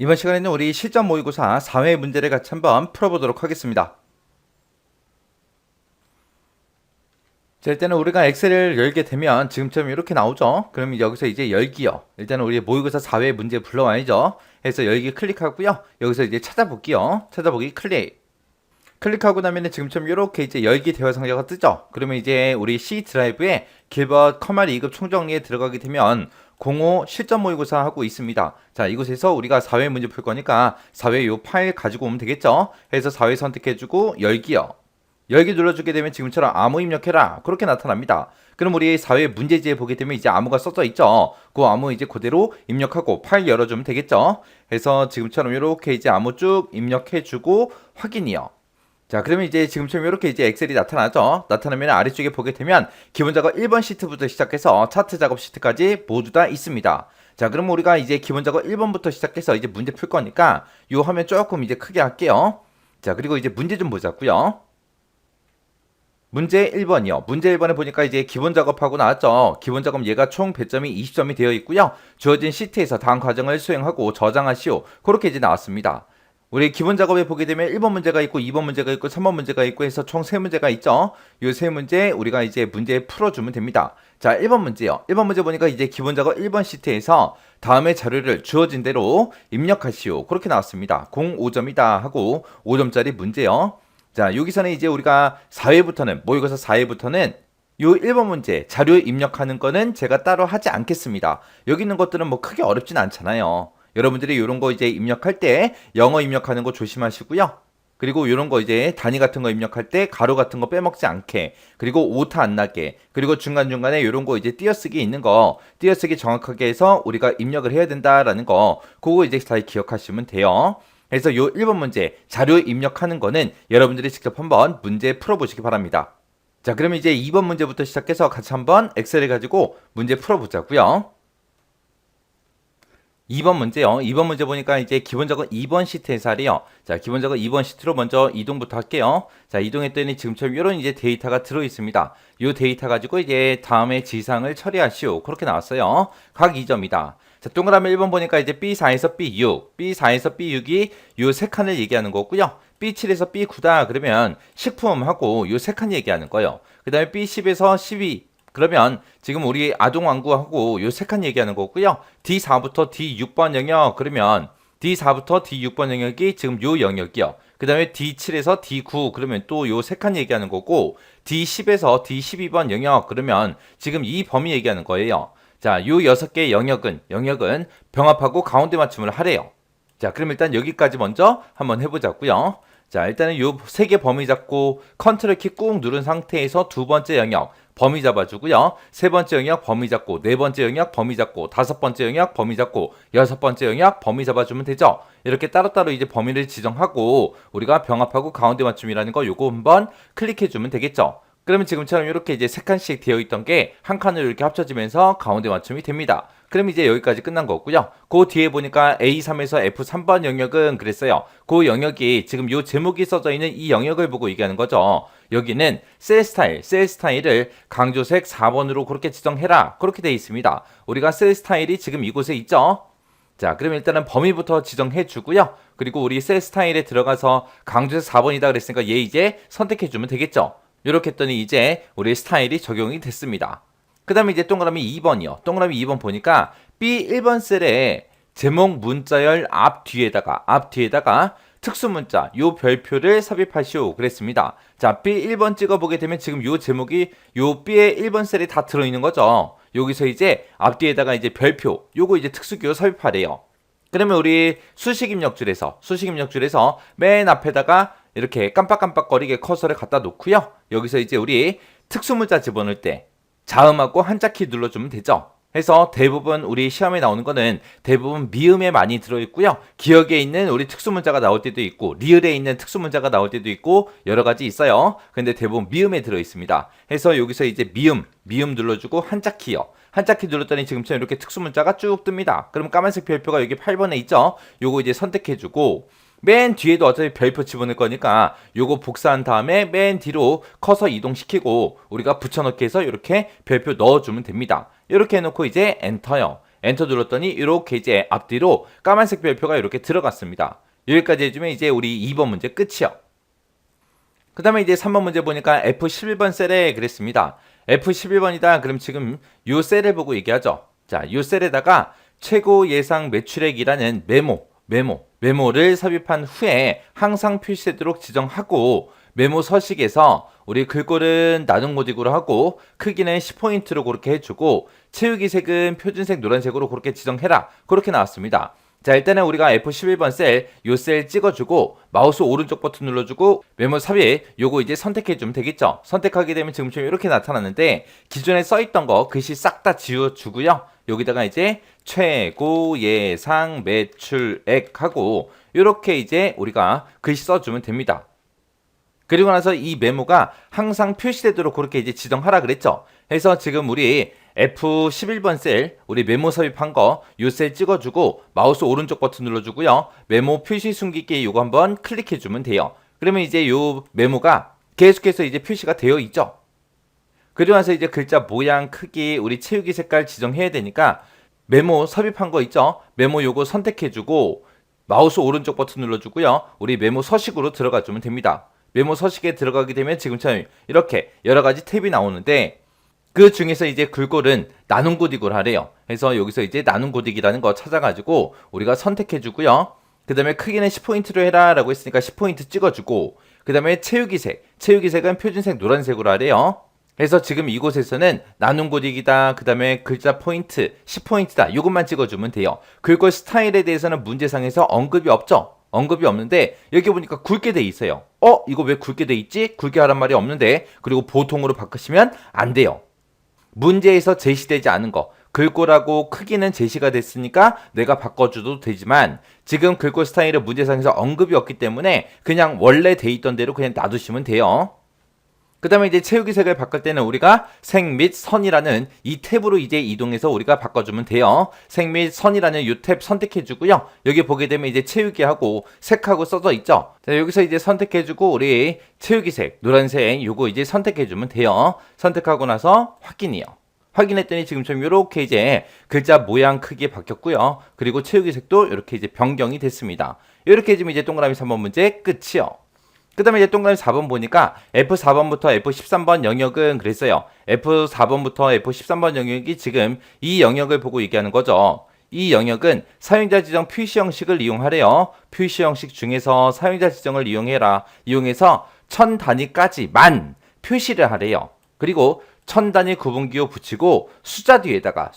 이번 시간에는 우리 실전 모의고사 4회 문제를 같이 한번 풀어보도록 하겠습니다. 자, 일단은 우리가 엑셀을 열게 되면 지금처럼 이렇게 나오죠. 그러면 여기서 이제 열기요. 일단은 우리 모의고사 4회 문제 불러와야죠. 해서 열기 클릭하고요. 여기서 이제 찾아볼게요. 찾아보기 클릭. 클릭하고 나면은 지금처럼 이렇게 이제 열기 대화 상자가 뜨죠. 그러면 이제 우리 C 드라이브에 길벗 커마리 2급 총정리에 들어가게 되면 05 실전 모의고사 하고 있습니다. 자, 이곳에서 우리가 4회 문제 풀 거니까 4회 요 파일 가지고 오면 되겠죠. 해서 4회 선택해주고 열기요. 열기 눌러주게 되면 지금처럼 암호 입력해라 그렇게 나타납니다. 그럼 우리 4회 문제지에 보게 되면 이제 암호가 써져 있죠. 그 암호 이제 그대로 입력하고 파일 열어주면 되겠죠. 해서 지금처럼 이렇게 이제 암호 쭉 입력해주고 확인이요. 자, 그러면 이제 지금처럼 이렇게 이제 엑셀이 나타나죠. 나타나면 아래쪽에 보게 되면 기본 작업 1번 시트부터 시작해서 차트 작업 시트까지 모두 다 있습니다. 자, 그럼 우리가 이제 기본 작업 1번부터 시작해서 이제 문제 풀 거니까 이 화면 조금 이제 크게 할게요. 자, 그리고 이제 문제 좀 보자고요. 문제 1번이요. 문제 1번에 보니까 이제 기본 작업하고 나왔죠. 기본 작업 얘가 총 배점이 20점이 되어 있고요. 주어진 시트에서 다음 과정을 수행하고 저장하시오. 그렇게 이제 나왔습니다. 우리 기본 작업에 보게 되면 1번 문제가 있고 2번 문제가 있고 3번 문제가 있고 해서 총 3문제가 있죠. 이 3문제 우리가 이제 문제 풀어주면 됩니다. 자, 1번 문제요. 1번 문제 보니까 이제 기본 작업 1번 시트에서 다음의 자료를 주어진 대로 입력하시오. 그렇게 나왔습니다. 05점이다 하고 5점짜리 문제요. 자, 여기서는 이제 우리가 4회부터는 모의고사 4회부터는 요 1번 문제 자료 입력하는 거는 제가 따로 하지 않겠습니다. 여기 있는 것들은 뭐 크게 어렵진 않잖아요. 여러분들이 이런 거 이제 입력할 때 영어 입력하는 거 조심하시고요. 그리고 이런 거 이제 단위 같은 거 입력할 때 가로 같은 거 빼먹지 않게, 그리고 오타 안 나게, 그리고 중간중간에 이런 거 이제 띄어쓰기 있는 거 띄어쓰기 정확하게 해서 우리가 입력을 해야 된다라는 거 그거 이제 잘 기억하시면 돼요. 그래서 요 1번 문제 자료 입력하는 거는 여러분들이 직접 한번 문제 풀어보시기 바랍니다. 자, 그러면 이제 2번 문제부터 시작해서 같이 한번 엑셀을 가지고 문제 풀어보자고요. 2번 문제요. 2번 문제 보니까 이제 기본적으로 2번 시트 해설이요. 자, 기본적으로 2번 시트로 먼저 이동부터 할게요. 자, 이동했더니 지금처럼 이런 이제 데이터가 들어 있습니다. 이 데이터 가지고 이제 다음에 지상을 처리하시오. 그렇게 나왔어요. 각 2점이다. 자, 동그라미 1번 보니까 이제 B4에서 B6, B4에서 B6이 요 세 칸을 얘기하는 거고요. B7에서 B9다 그러면 식품하고 요 세 칸 얘기하는 거예요. 그 다음에 B10에서 12 그러면 지금 우리 아동왕구하고 요 세 칸 얘기하는 거고요. D4부터 D6번 영역 그러면 D4부터 D6번 영역이 지금 요 영역이요. 그 다음에 D7에서 D9 그러면 또 요 세 칸 얘기하는 거고 D10에서 D12번 영역 그러면 지금 이 범위 얘기하는 거예요. 자, 요 6개의 영역은 병합하고 가운데 맞춤을 하래요. 자, 그럼 일단 여기까지 먼저 한번 해보자고요. 자, 일단은 요 세 개 범위 잡고 컨트롤 키 꾹 누른 상태에서 두 번째 영역 범위 잡아주고요. 세 번째 영역 범위 잡고, 네 번째 영역 범위 잡고, 다섯 번째 영역 범위 잡고, 여섯 번째 영역 범위 잡아주면 되죠. 이렇게 따로따로 이제 범위를 지정하고 우리가 병합하고 가운데 맞춤이라는 거 요거 한번 클릭해주면 되겠죠. 그러면 지금처럼 이렇게 이제 세 칸씩 되어 있던 게 한 칸으로 이렇게 합쳐지면서 가운데 맞춤이 됩니다. 그럼 이제 여기까지 끝난 거고요. 그 뒤에 보니까 A3에서 F3번 영역은 그랬어요. 그 영역이 지금 요 제목이 써져 있는 이 영역을 보고 얘기하는 거죠. 여기는 셀 스타일을 강조색 4번으로 그렇게 지정해라. 그렇게 되어 있습니다. 우리가 셀 스타일이 지금 이곳에 있죠. 자, 그럼 일단은 범위부터 지정해 주고요. 그리고 우리 셀 스타일에 들어가서 강조색 4번이다 그랬으니까 얘 이제 선택해 주면 되겠죠. 이렇게 했더니 이제 우리 스타일이 적용이 됐습니다. 그 다음에 이제 동그라미 2번이요. 동그라미 2번 보니까 B1번 셀에 제목 문자열 앞 뒤에다가 특수문자 요 별표를 삽입하시오 그랬습니다. 자, B1번 찍어보게 되면 지금 요 제목이 요 B의 1번 셀에 다 들어있는 거죠. 여기서 이제 앞뒤에다가 이제 별표 요거 이제 특수기호 삽입하래요. 그러면 우리 수식 입력줄에서 맨 앞에다가 이렇게 깜빡깜빡거리게 커서를 갖다 놓고요. 여기서 이제 우리 특수문자 집어넣을 때 자음하고 한자키 눌러주면 되죠. 해서 대부분 우리 시험에 나오는 거는 대부분 미음에 많이 들어있고요. 기억에 있는 우리 특수문자가 나올 때도 있고 리을에 있는 특수문자가 나올 때도 있고 여러 가지 있어요. 근데 대부분 미음에 들어있습니다. 해서 여기서 이제 미음 눌러주고 한자키요. 한자키 눌렀더니 지금처럼 이렇게 특수문자가 쭉 뜹니다. 그럼 까만색 별표가 여기 8번에 있죠. 요거 이제 선택해주고 맨 뒤에도 어차피 별표 집어넣을 거니까 요거 복사한 다음에 맨 뒤로 커서 이동시키고 우리가 붙여넣기 해서 이렇게 별표 넣어주면 됩니다. 이렇게 해놓고 이제 엔터요. 엔터 눌렀더니 이렇게 이제 앞뒤로 까만색 별표가 이렇게 들어갔습니다. 여기까지 해주면 이제 우리 2번 문제 끝이요. 그 다음에 이제 3번 문제 보니까 F11번 셀에 그랬습니다. F11번이다. 그럼 지금 요 셀을 보고 얘기하죠. 자, 요 셀에다가 최고 예상 매출액이라는 메모를 삽입한 후에 항상 표시되도록 지정하고 메모 서식에서 우리 글꼴은 나눔 고딕으로 하고 크기는 10포인트로 그렇게 해주고 채우기 색은 표준색 노란색으로 그렇게 지정해라. 그렇게 나왔습니다. 자, 일단은 우리가 F11번 셀, 요 셀 찍어주고 마우스 오른쪽 버튼 눌러주고 메모 삽입 요거 이제 선택해주면 되겠죠. 선택하게 되면 지금처럼 이렇게 나타나는데 기존에 써있던 거 글씨 싹 다 지워주고요. 여기다가 이제 최고 예상 매출액하고 이렇게 이제 우리가 글씨 써주면 됩니다. 그리고 나서 이 메모가 항상 표시되도록 그렇게 이제 지정하라 그랬죠. 그래서 지금 우리 F11번 셀, 우리 메모 삽입한 거, 요 셀 찍어주고, 마우스 오른쪽 버튼 눌러주고요. 메모 표시 숨기기 요거 한번 클릭해주면 돼요. 그러면 이제 요 메모가 계속해서 이제 표시가 되어 있죠. 그리고 나서 이제 글자 모양, 크기, 우리 채우기 색깔 지정해야 되니까, 메모 삽입한 거 있죠? 메모 요거 선택해주고, 마우스 오른쪽 버튼 눌러주고요. 우리 메모 서식으로 들어가주면 됩니다. 메모 서식에 들어가게 되면 지금처럼 이렇게 여러 가지 탭이 나오는데 그 중에서 이제 글꼴은 나눔 고딕을 하래요. 그래서 여기서 이제 나눔 고딕이라는 거 찾아가지고 우리가 선택해주고요. 그 다음에 크기는 10포인트로 해라 라고 했으니까 10포인트 찍어주고 그 다음에 채우기색은 표준색 노란색으로 하래요. 그래서 지금 이곳에서는 나눔 고딕이다. 그 다음에 글자 포인트 10포인트다. 이것만 찍어주면 돼요. 글꼴 스타일에 대해서는 문제상에서 언급이 없죠. 언급이 없는데 여기 보니까 굵게 돼 있어요. 이거 왜 굵게 돼 있지? 굵게 하란 말이 없는데 그리고 보통으로 바꾸시면 안 돼요. 문제에서 제시되지 않은 거 글꼴하고 크기는 제시가 됐으니까 내가 바꿔줘도 되지만 지금 글꼴 스타일의 문제상에서 언급이 없기 때문에 그냥 원래 돼 있던 대로 그냥 놔두시면 돼요. 그 다음에 이제 채우기 색을 바꿀 때는 우리가 색 및 선이라는 이 탭으로 이제 이동해서 우리가 바꿔주면 돼요. 색 및 선이라는 이 탭 선택해주고요. 여기 보게 되면 이제 채우기하고 색하고 써져 있죠. 자, 여기서 이제 선택해주고 우리 채우기 색, 노란색 요거 이제 선택해주면 돼요. 선택하고 나서 확인이요. 확인했더니 지금처럼 이렇게 이제 글자 모양 크기 바뀌었고요. 그리고 채우기 색도 이렇게 이제 변경이 됐습니다. 이렇게 해주면 이제 동그라미 3번 문제 끝이요. 그 다음에 이제 동그라미 4번 보니까 F4번부터 F13번 영역은 그랬어요. F4번부터 F13번 영역이 지금 이 영역을 보고 얘기하는 거죠. 이 영역은 사용자 지정 표시 형식을 이용하래요. 표시 형식 중에서 사용자 지정을 이용해서 1000단위까지만 표시를 하래요. 그리고 1000단위 구분기호 붙이고 숫자 뒤에다가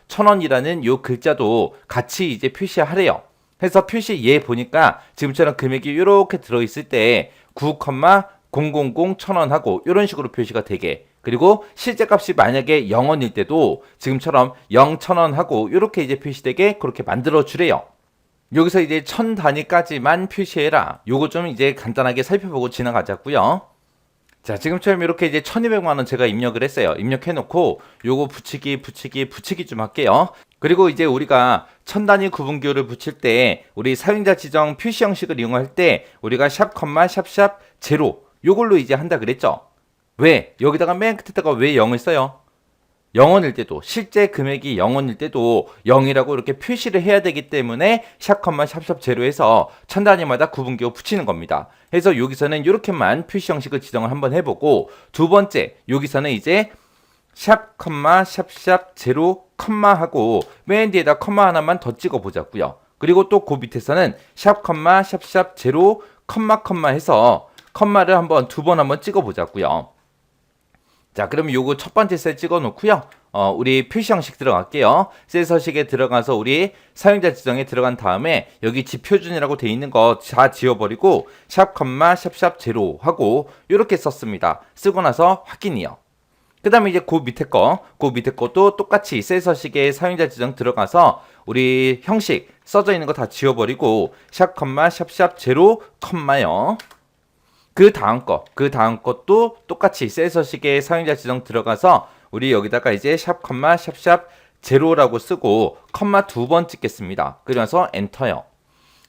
1000원이라는 요 글자도 같이 이제 표시하래요. 해서 표시 얘 보니까 지금처럼 금액이 이렇게 들어있을 때 9,000,000원 하고 이런 식으로 표시가 되게 그리고 실제 값이 만약에 0원일 때도 지금처럼 0,000원 하고 이렇게 이제 표시되게 그렇게 만들어 주래요. 여기서 이제 1000단위까지만 표시해라. 요거 좀 이제 간단하게 살펴보고 지나가자고요. 자, 지금처럼 이렇게 이제 1200만원 제가 입력을 했어요. 입력해놓고 요거 붙이기 좀 할게요. 그리고 이제 우리가 1000단위 구분기호를 붙일 때 우리 사용자 지정 표시 형식을 이용할 때 우리가 샵, 제로 요걸로 이제 한다 그랬죠. 왜? 여기다가 맨 끝에다가 왜 0을 써요? 0원일 때도 실제 금액이 0원일 때도 0이라고 이렇게 표시를 해야 되기 때문에 샵, 제로에서 1000단위마다 구분기호 붙이는 겁니다. 그래서 여기서는 이렇게만 표시 형식을 지정을 한번 해보고 두 번째 여기서는 이제 샵, 제로, 하고 맨 뒤에다 컴마 하나만 더 찍어 보자고요. 그리고 또 그 밑에서는 샵, 제로, 해서 컴마를 한번 두 번 한번 찍어 보자고요. 자, 그럼 요거 첫 번째 셀 찍어 놓고요. 우리 표시 형식 들어갈게요. 셀 서식에 들어가서 우리 사용자 지정에 들어간 다음에 여기 지표준이라고 돼 있는 거 다 지워버리고 샵, 제로 하고 이렇게 썼습니다. 쓰고 나서 확인이요. 그 다음에 이제 그 밑에 것도 똑같이 셀 서식에 사용자 지정 들어가서 우리 형식 써져 있는 거 다 지워버리고 샵, 제로, 요. 그 다음 것도 똑같이 셀 서식에 사용자 지정 들어가서 우리 여기다가 이제 샵, 제로라고 쓰고 컴마 두 번 찍겠습니다. 그러면서 엔터요.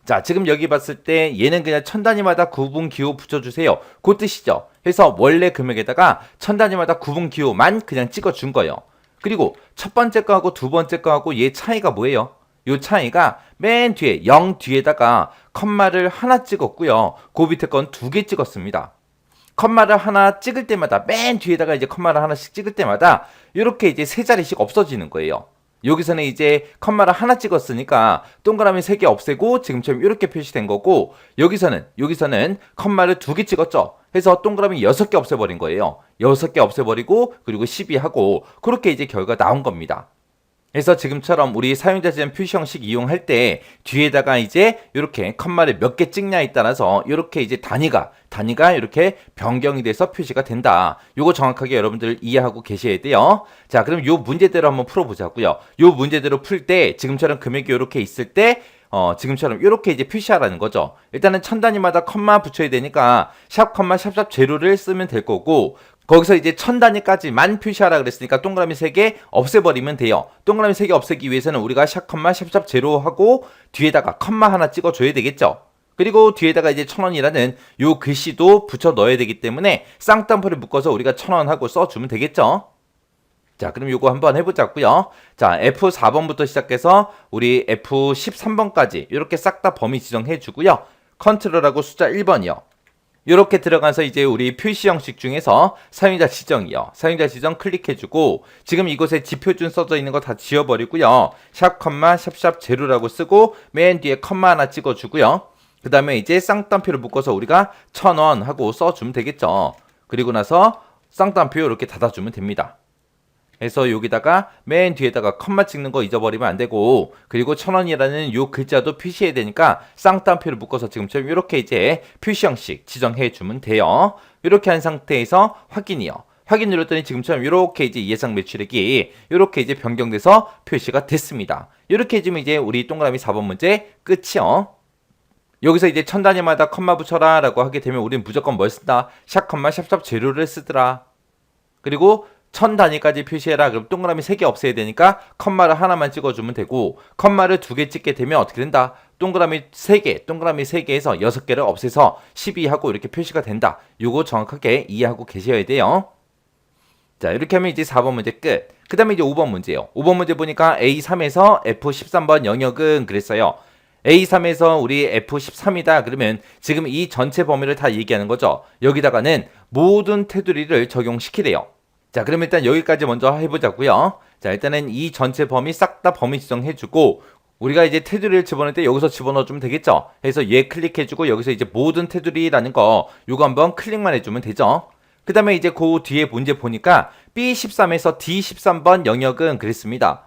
자, 지금 여기 봤을 때 얘는 그냥 1000단위마다 구분기호 붙여주세요. 그 뜻이죠. 그래서 원래 금액에다가 1000단위마다 구분기호만 그냥 찍어준 거예요. 그리고 첫 번째 거하고 두 번째 거하고 얘 차이가 뭐예요? 요 차이가 맨 뒤에 0 뒤에다가 컴마를 하나 찍었고요. 그 밑에 건 두 개 찍었습니다. 컴마를 하나 찍을 때마다 맨 뒤에다가 이제 컴마를 하나씩 찍을 때마다 이렇게 이제 세 자리씩 없어지는 거예요. 여기서는 이제 컴마를 하나 찍었으니까 동그라미 3개 없애고 지금처럼 이렇게 표시된 거고, 여기서는 컴마를 2개 찍었죠. 해서 동그라미 6개 없애버린 거예요. 6개 없애버리고 그리고 12하고 그렇게 이제 결과가 나온 겁니다. 그래서 지금처럼 우리 사용자 지정 표시 형식 이용할 때 뒤에다가 이제 이렇게 컴마를 몇 개 찍냐에 따라서 이렇게 이제 단위가 이렇게 변경이 돼서 표시가 된다. 요거 정확하게 여러분들 이해하고 계셔야 돼요. 자, 그럼 요 문제대로 한번 풀어보자고요. 요 문제대로 풀 때 지금처럼 금액이 이렇게 있을 때 지금처럼 이렇게 이제 표시하라는 거죠. 일단은 천 단위마다 컴마 붙여야 되니까 샵 컴마 샵샵 제로를 쓰면 될 거고, 거기서 이제 천 단위까지만 표시하라 그랬으니까 동그라미 3개 없애버리면 돼요. 동그라미 3개 없애기 위해서는 우리가 샵 컴마 샵샵 제로 하고 뒤에다가 컴마 하나 찍어줘야 되겠죠. 그리고 뒤에다가 이제 1000원이라는 요 글씨도 붙여 넣어야 되기 때문에 쌍따옴표를 묶어서 우리가 1000원 하고 써주면 되겠죠. 자, 그럼 요거 한번 해보자고요. 자, F4번부터 시작해서 우리 F13번까지 이렇게 싹 다 범위 지정해 주고요. 컨트롤하고 숫자 1번이요. 이렇게 들어가서 이제 우리 표시 형식 중에서 사용자 지정이요. 사용자 지정 클릭해주고 지금 이곳에 지표준 써져 있는 거 다 지워버리고요. 샵 컴마 샵샵 제로라고 쓰고 맨 뒤에 컴마 하나 찍어주고요. 그 다음에 이제 쌍따옴표를 묶어서 우리가 1000원 하고 써주면 되겠죠. 그리고 나서 쌍따옴표 이렇게 닫아주면 됩니다. 그래서 여기다가 맨 뒤에다가 컴마 찍는 거 잊어버리면 안 되고, 그리고 1000원이라는 요 글자도 표시해야 되니까 쌍따옴표를 묶어서 지금처럼 이렇게 이제 표시 형식 지정해 주면 돼요. 이렇게 한 상태에서 확인이요. 확인 눌렀더니 지금처럼 이렇게 이제 예상 매출액이 이렇게 이제 변경돼서 표시가 됐습니다. 이렇게 해주면 이제 우리 동그라미 4번 문제 끝이요. 여기서 이제 천 단위마다 컴마 붙여라 라고 하게 되면 우리는 무조건 뭘 쓴다? 샵 컴마 샵샵 제로를 쓰더라. 그리고 천 단위까지 표시해라. 그럼 동그라미 3개 없애야 되니까 컴마를 하나만 찍어주면 되고, 컴마를 2개 찍게 되면 어떻게 된다? 동그라미 3개에서 6개를 없애서 12하고 이렇게 표시가 된다. 요거 정확하게 이해하고 계셔야 돼요. 자, 이렇게 하면 이제 4번 문제 끝. 그 다음에 이제 5번 문제예요. 5번 문제 보니까 A3에서 F13번 영역은 그랬어요. A3에서 우리 F13이다 그러면 지금 이 전체 범위를 다 얘기하는 거죠. 여기다가는 모든 테두리를 적용시키래요. 자, 그럼 일단 여기까지 먼저 해보자고요. 자, 일단은 이 전체 범위 싹 다 범위 지정해주고, 우리가 이제 테두리를 집어넣을 때 여기서 집어넣어주면 되겠죠. 그래서 얘 클릭해주고 여기서 이제 모든 테두리라는 거 요거 한번 클릭만 해주면 되죠. 그 다음에 이제 그 뒤에 문제 보니까 B13에서 D13번 영역은 그랬습니다.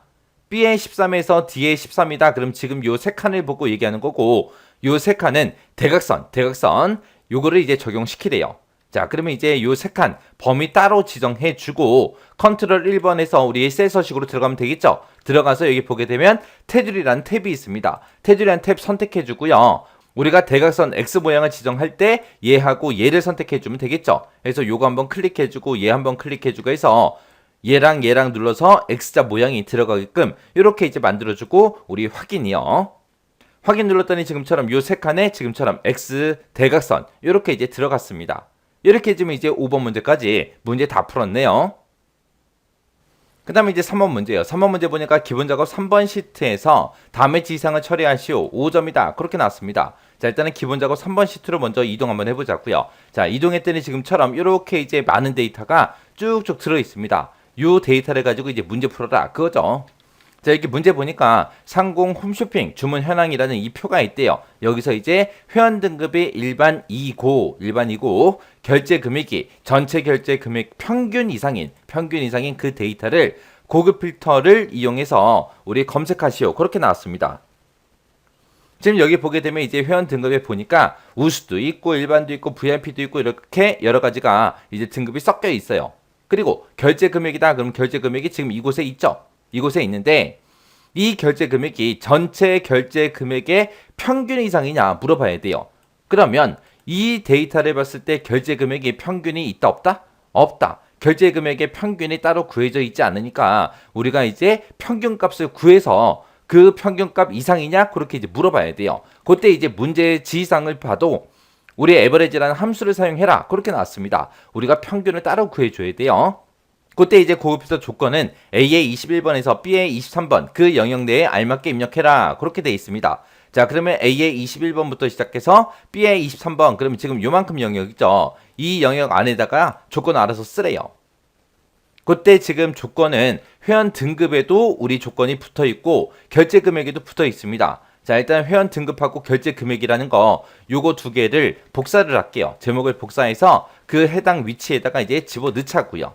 B의 13에서 D의 13이다. 그럼 지금 요 세 칸을 보고 얘기하는 거고, 요 세 칸은 대각선 요거를 이제 적용시키래요. 자, 그러면 이제 요 세 칸 범위 따로 지정해 주고 컨트롤 1번에서 우리 셀 서식으로 들어가면 되겠죠. 들어가서 여기 보게 되면 테두리라는 탭이 있습니다. 테두리라는 탭 선택해 주고요. 우리가 대각선 X 모양을 지정할 때 얘하고 얘를 선택해 주면 되겠죠. 그래서 요거 한번 클릭해 주고 얘 한번 클릭해 주고 해서 얘랑 눌러서 X자 모양이 들어가게끔 이렇게 이제 만들어 주고 우리 확인이요. 확인 눌렀더니 지금처럼 요 세 칸에 지금처럼 X 대각선 이렇게 이제 들어갔습니다. 이렇게 해주면 이제 5번 문제까지 문제 다 풀었네요. 그 다음에 이제 3번 문제예요. 3번 문제 보니까 기본 작업 3번 시트에서 다음의 지시사항을 처리하시오. 5점이다. 그렇게 나왔습니다. 자, 일단은 기본 작업 3번 시트로 먼저 이동 한번 해보자고요. 자, 이동했더니 지금처럼 이렇게 이제 많은 데이터가 쭉쭉 들어 있습니다. 이 데이터를 가지고 이제 문제 풀어라. 그거죠. 자, 이렇게 문제 보니까 상공 홈쇼핑 주문 현황이라는 이 표가 있대요. 여기서 이제 회원 등급이 일반이고 결제 금액이 전체 결제 금액 평균 이상인 그 데이터를 고급 필터를 이용해서 우리 검색하시오. 그렇게 나왔습니다. 지금 여기 보게 되면 이제 회원 등급에 보니까 우수도 있고 일반도 있고 VIP도 있고 이렇게 여러 가지가 이제 등급이 섞여 있어요. 그리고 결제 금액이다. 그럼 결제 금액이 지금 이곳에 있죠. 이곳에 있는데 이 결제 금액이 전체 결제 금액의 평균 이상이냐 물어봐야 돼요. 그러면 이 데이터를 봤을 때 결제 금액이 평균이 있다 없다? 없다. 결제 금액의 평균이 따로 구해져 있지 않으니까 우리가 이제 평균값을 구해서 그 평균값 이상이냐 그렇게 이제 물어봐야 돼요. 그때 이제 문제 지시사항을 봐도 우리 에버리지라는 함수를 사용해라 그렇게 나왔습니다. 우리가 평균을 따로 구해줘야 돼요. 그때 이제 고급 필터 조건은 A의 21번에서 B의 23번 그 영역 내에 알맞게 입력해라. 그렇게 돼 있습니다. 자, 그러면 A의 21번부터 시작해서 B의 23번, 그러면 지금 요만큼 영역이죠. 이 영역 안에다가 조건을 알아서 쓰래요. 그때 지금 조건은 회원 등급에도 우리 조건이 붙어 있고 결제 금액에도 붙어 있습니다. 자, 일단 회원 등급하고 결제 금액이라는 거 요거 두 개를 복사를 할게요. 제목을 복사해서 그 해당 위치에다가 이제 집어 넣자고요.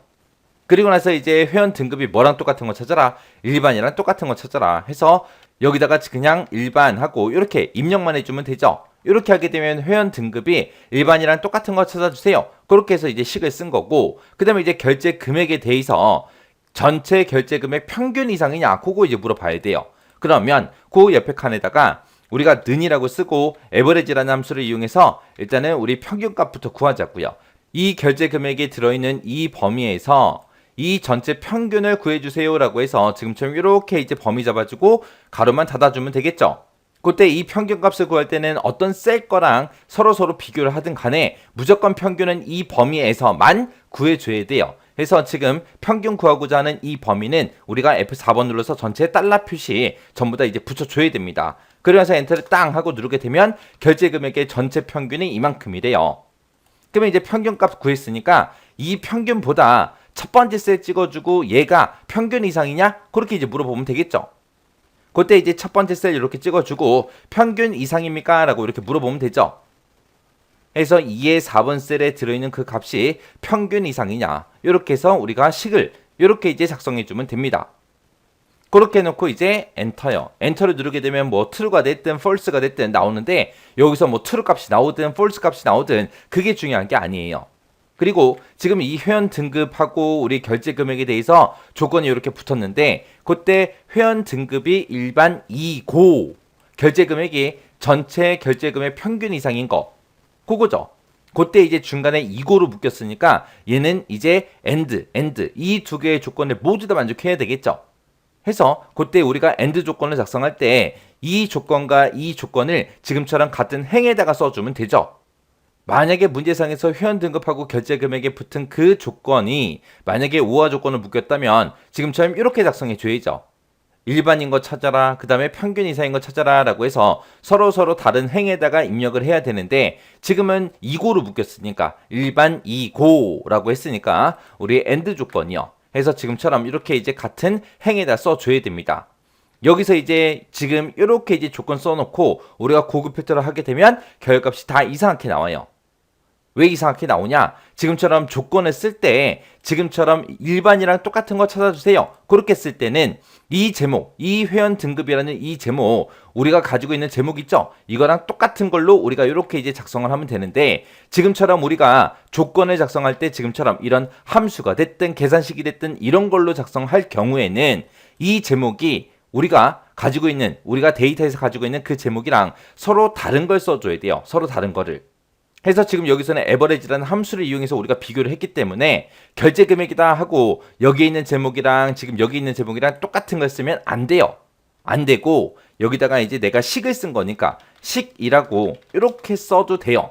그리고 나서 이제 회원 등급이 뭐랑 똑같은 거 찾아라, 일반이랑 똑같은 거 찾아라 해서 여기다가 그냥 일반하고 이렇게 입력만 해주면 되죠. 이렇게 하게 되면 회원 등급이 일반이랑 똑같은 거 찾아주세요. 그렇게 해서 이제 식을 쓴 거고, 그 다음에 이제 결제 금액에 대해서 전체 결제 금액 평균 이상이냐, 그거 이제 물어봐야 돼요. 그러면 그 옆에 칸에다가 우리가 는이라고 쓰고 에버리지라는 함수를 이용해서 일단은 우리 평균값부터 구하자고요. 이 결제 금액이 들어있는 이 범위에서 이 전체 평균을 구해주세요 라고 해서 지금처럼 이렇게 이제 범위 잡아주고 가로만 닫아주면 되겠죠. 그때 이 평균값을 구할 때는 어떤 셀 거랑 서로 비교를 하든 간에 무조건 평균은 이 범위에서만 구해줘야 돼요. 그래서 지금 평균 구하고자 하는 이 범위는 우리가 F4번 눌러서 전체 달러 표시 전부 다 이제 붙여줘야 됩니다. 그러면서 엔터를 땅 하고 누르게 되면 결제 금액의 전체 평균이 이만큼이래요. 그러면 이제 평균값 구했으니까 이 평균보다 첫 번째 셀 찍어주고 얘가 평균 이상이냐? 그렇게 이제 물어보면 되겠죠. 그때 이제 첫 번째 셀 이렇게 찍어주고 평균 이상입니까? 라고 이렇게 물어보면 되죠. 그래서 2의 4번 셀에 들어있는 그 값이 평균 이상이냐? 이렇게 해서 우리가 식을 이렇게 이제 작성해주면 됩니다. 그렇게 해놓고 이제 엔터요. 엔터를 누르게 되면 뭐 true가 됐든 false가 됐든 나오는데 여기서 뭐 true 값이 나오든 false 값이 나오든 그게 중요한 게 아니에요. 그리고 지금 이 회원 등급하고 우리 결제 금액에 대해서 조건이 이렇게 붙었는데 그때 회원 등급이 일반 2고 결제 금액이 전체 결제 금액 평균 이상인 거 그거죠. 그때 이제 중간에 2고로 묶였으니까 얘는 이제 and 이 두 개의 조건을 모두 다 만족해야 되겠죠. 해서 그때 우리가 and 조건을 작성할 때 이 조건과 이 조건을 지금처럼 같은 행에다가 써주면 되죠. 만약에 문제상에서 회원 등급하고 결제 금액에 붙은 그 조건이 만약에 우화 조건을 묶였다면 지금처럼 이렇게 작성해 줘야죠. 일반인 거 찾아라, 그 다음에 평균 이상인 거 찾아라 라고 해서 서로 다른 행에다가 입력을 해야 되는데 지금은 2고로 묶였으니까 일반 2고 라고 했으니까 우리 AND 조건이요. 해서 지금처럼 이렇게 이제 같은 행에다 써줘야 됩니다. 여기서 이제 지금 이렇게 이제 조건 써놓고 우리가 고급 필터를 하게 되면 결과값이 다 이상하게 나와요. 왜 이상하게 나오냐? 지금처럼 조건을 쓸 때 지금처럼 일반이랑 똑같은 거 찾아주세요. 그렇게 쓸 때는 이 제목, 이 회원 등급이라는 이 제목, 우리가 가지고 있는 제목 있죠? 이거랑 똑같은 걸로 우리가 이렇게 이제 작성을 하면 되는데 지금처럼 우리가 조건을 작성할 때 지금처럼 이런 함수가 됐든 계산식이 됐든 이런 걸로 작성할 경우에는 이 제목이 우리가 가지고 있는, 우리가 데이터에서 가지고 있는 그 제목이랑 서로 다른 걸 써줘야 돼요. 서로 다른 거를. 해서 지금 여기서는 에버리지라는 함수를 이용해서 우리가 비교를 했기 때문에 결제 금액이다 하고 여기에 있는 제목이랑 지금 여기 있는 제목이랑 똑같은 걸 쓰면 안 돼요. 안 되고 여기다가 이제 내가 식을 쓴 거니까 식이라고 이렇게 써도 돼요.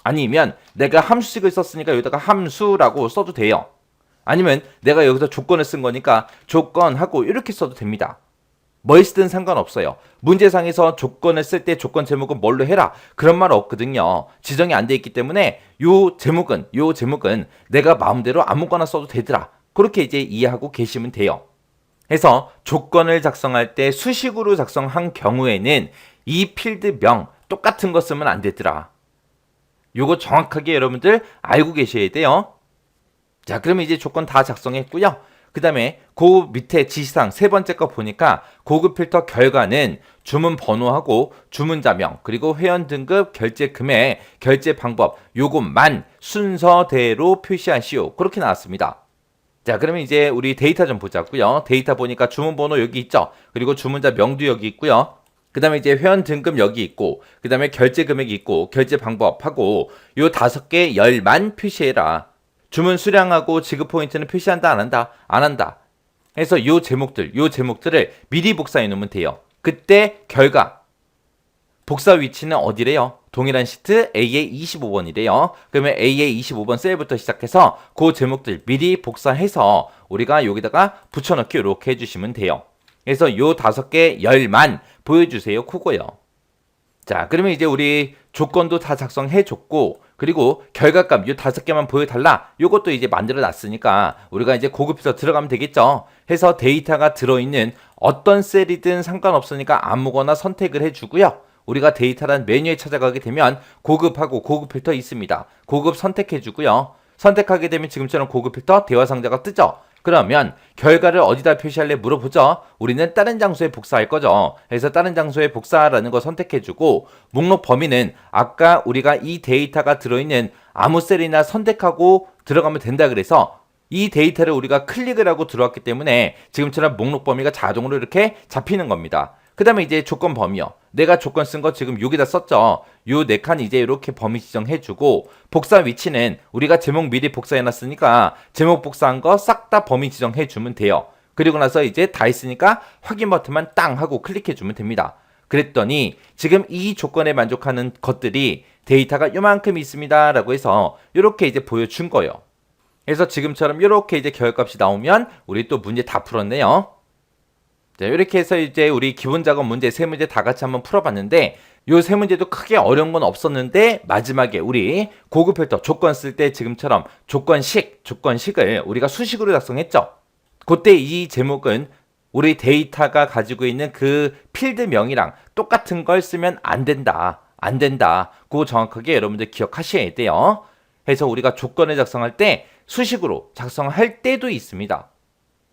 아니면 내가 함수식을 썼으니까 여기다가 함수라고 써도 돼요. 아니면 내가 여기서 조건을 쓴 거니까 조건하고 이렇게 써도 됩니다. 뭘 쓰든 상관없어요. 문제상에서 조건을 쓸 때 조건 제목은 뭘로 해라 그런 말 없거든요. 지정이 안 돼 있기 때문에 요 제목은 내가 마음대로 아무거나 써도 되더라. 그렇게 이제 이해하고 계시면 돼요. 해서 조건을 작성할 때 수식으로 작성한 경우에는 이 필드명 똑같은 거 쓰면 안 되더라. 요거 정확하게 여러분들 알고 계셔야 돼요. 자, 그러면 이제 조건 다 작성했고요. 그 다음에 그 밑에 지시사항 세 번째 거 보니까 고급 필터 결과는 주문 번호하고 주문자명 그리고 회원 등급 결제 금액 결제 방법 요것만 순서대로 표시하시오. 그렇게 나왔습니다. 자, 그러면 이제 우리 데이터 좀 보자고요. 데이터 보니까 주문 번호 여기 있죠. 그리고 주문자 명도 여기 있고요. 그 다음에 이제 회원 등급 여기 있고 그 다음에 결제 금액이 있고 결제 방법하고 요 5개 열만 표시해라. 주문 수량하고 지급 포인트는 표시한다 안 한다? 안 한다. 해서 요 제목들을 미리 복사해 놓으면 돼요. 그때 결과 복사 위치는 어디래요? 동일한 시트 A의 25번이래요. 그러면 A의 25번 셀부터 시작해서 그 제목들 미리 복사해서 우리가 여기다가 붙여넣기 이렇게 해주시면 돼요. 그래서 요 5개 열만 보여주세요. 그거요. 자, 그러면 이제 우리 조건도 다 작성해줬고, 그리고 결과값 요 5개만 보여달라. 요것도 이제 만들어 놨으니까 우리가 이제 고급해서 들어가면 되겠죠. 해서 데이터가 들어있는 어떤 셀이든 상관없으니까 아무거나 선택을 해주고요. 우리가 데이터란 메뉴에 찾아가게 되면 고급하고 고급 필터 있습니다. 고급 선택해주고요. 선택하게 되면 지금처럼 고급 필터 대화 상자가 뜨죠. 그러면 결과를 어디다 표시할래 물어보죠. 우리는 다른 장소에 복사할 거죠. 그래서 다른 장소에 복사라는 거 선택해주고 목록 범위는 아까 우리가 이 데이터가 들어있는 아무 셀이나 선택하고 들어가면 된다 그래서 이 데이터를 우리가 클릭을 하고 들어왔기 때문에 지금처럼 목록 범위가 자동으로 이렇게 잡히는 겁니다. 그 다음에 이제 조건 범위요. 내가 조건 쓴 거 지금 여기다 썼죠. 요 4칸 이제 이렇게 범위 지정해주고 복사 위치는 우리가 제목 미리 복사해놨으니까 제목 복사한 거 싹 다 범위 지정해주면 돼요. 그리고 나서 이제 다 했으니까 확인 버튼만 땅 하고 클릭해주면 됩니다. 그랬더니 지금 이 조건에 만족하는 것들이 데이터가 요만큼 있습니다 라고 해서 이렇게 이제 보여준 거예요. 그래서 지금처럼 이렇게 이제 결과값이 나오면 우리 또 문제 다 풀었네요. 자, 이렇게 해서 이제 우리 기본 작업 문제 3문제 다 같이 한번 풀어봤는데 요 3문제도 크게 어려운 건 없었는데 마지막에 우리 고급 필터 조건 쓸 때 지금처럼 조건식을 우리가 수식으로 작성했죠. 그때 이 제목은 우리 데이터가 가지고 있는 그 필드명이랑 똑같은 걸 쓰면 안 된다. 그거 정확하게 여러분들 기억하셔야 돼요. 해서 우리가 조건을 작성할 때 수식으로 작성할 때도 있습니다.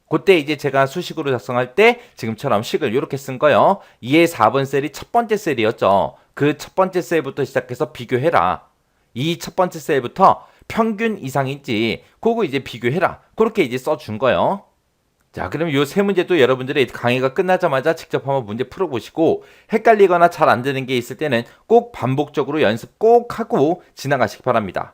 그때 이제 제가 수식으로 작성할 때 지금처럼 식을 이렇게 쓴 거요. 2의 4번 셀이 첫 번째 셀이었죠. 그 첫 번째 셀부터 시작해서 비교해라. 이 첫 번째 셀부터 평균 이상인지 그거 이제 비교해라. 그렇게 이제 써준 거요. 자, 그럼 요 3문제도 여러분들이 강의가 끝나자마자 직접 한번 문제 풀어보시고 헷갈리거나 잘 안 되는 게 있을 때는 꼭 반복적으로 연습 꼭 하고 지나가시기 바랍니다.